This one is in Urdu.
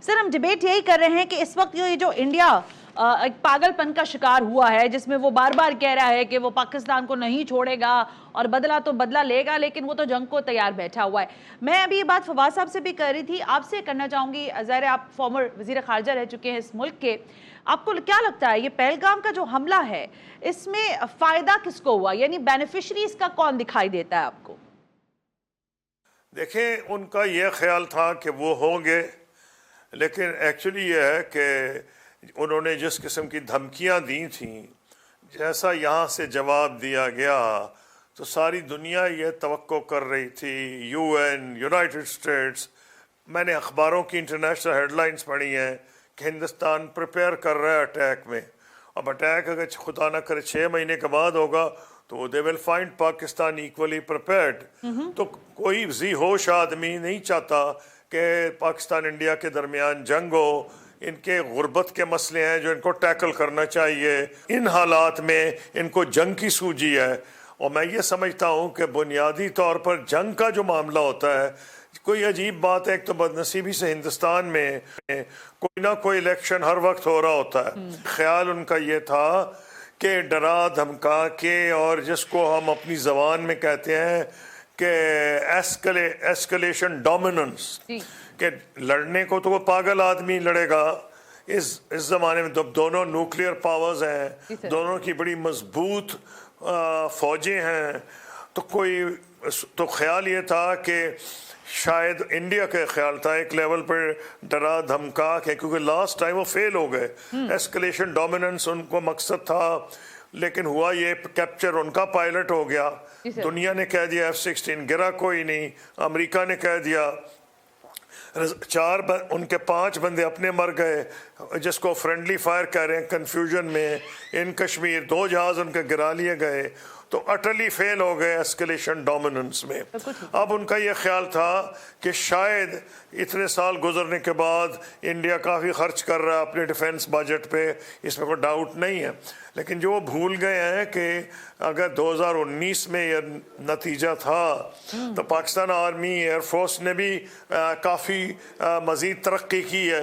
سر ہم ڈیبیٹ یہی کر رہے ہیں کہ اس وقت یہ جو انڈیا ایک پاگل پن کا شکار ہوا ہے، جس میں وہ بار بار کہہ رہا ہے کہ وہ پاکستان کو نہیں چھوڑے گا اور بدلہ تو بدلہ لے گا، لیکن وہ تو جنگ کو تیار بیٹھا ہوا ہے۔ میں ابھی یہ بات فواد صاحب سے بھی کر رہی تھی، آپ سے کرنا چاہوں گی، ظاہر ہے آپ فارمر وزیر خارجہ رہ چکے ہیں اس ملک کے، آپ کو کیا لگتا ہے یہ پہلگام کا جو حملہ ہے اس میں فائدہ کس کو ہوا، یعنی بینیفیشری اس کا کون دکھائی دیتا ہے آپ کو؟ دیکھیں، ان کا یہ خیال تھا کہ وہ ہوں گے، لیکن ایکچولی یہ ہے کہ انہوں نے جس قسم کی دھمکیاں دی تھیں، جیسا یہاں سے جواب دیا گیا، تو ساری دنیا یہ توقع کر رہی تھی، یو این، یونائٹڈ اسٹیٹس، میں نے اخباروں کی انٹرنیشنل ہیڈ لائنز پڑھی ہیں کہ ہندوستان پریپیئر کر رہا ہے اٹیک میں۔ اب اٹیک اگر خدا نہ کرے 6 مہینے کے بعد ہوگا تو they will find Pakistan equally prepared۔ تو کوئی ذی ہوش آدمی نہیں چاہتا کہ پاکستان انڈیا کے درمیان جنگ ہو، ان کے غربت کے مسئلے ہیں جو ان کو ٹیکل کرنا چاہیے، ان حالات میں ان کو جنگ کی سوجی ہے۔ اور میں یہ سمجھتا ہوں کہ بنیادی طور پر جنگ کا جو معاملہ ہوتا ہے، کوئی عجیب بات ہے، ایک تو بدنصیبی سے ہندوستان میں کوئی نہ کوئی الیکشن ہر وقت ہو رہا ہوتا ہے۔ خیال ان کا یہ تھا کہ ڈرا دھمکا کے، اور جس کو ہم اپنی زبان میں کہتے ہیں کہ ایسکلیشن ڈومیننس، کہ لڑنے کو تو وہ پاگل آدمی لڑے گا۔ اس زمانے میں دونوں نیوکلیئر پاورز ہیں، دونوں کی بڑی مضبوط فوجیں ہیں، تو خیال یہ تھا کہ شاید انڈیا کا خیال تھا ایک لیول پر ڈرا دھمکا کے، کیونکہ لاسٹ ٹائم وہ فیل ہو گئے۔ ایسکلیشن ڈومیننس ان کو مقصد تھا، لیکن ہوا یہ کیپچر ان کا پائلٹ ہو گیا۔ دنیا نے کہہ دیا F-16 گرا کوئی نہیں، امریکہ نے کہہ دیا، ان کے 5 بندے اپنے مر گئے، جس کو فرینڈلی فائر کہہ رہے ہیں کنفیوژن میں۔ ان کشمیر 2 جہاز ان کے گرا لیے گئے، تو اٹرلی فیل ہو گئے ایسکلیشن ڈومیننس میں۔ اب ان کا یہ خیال تھا کہ شاید اتنے سال گزرنے کے بعد انڈیا کافی خرچ کر رہا ہے اپنے ڈیفنس بجٹ پہ، اس میں کوئی ڈاؤٹ نہیں ہے، لیکن جو وہ بھول گئے ہیں کہ اگر 2019 میں یہ نتیجہ تھا تو پاکستان آرمی ایئر فورس نے بھی کافی مزید ترقی کی ہے۔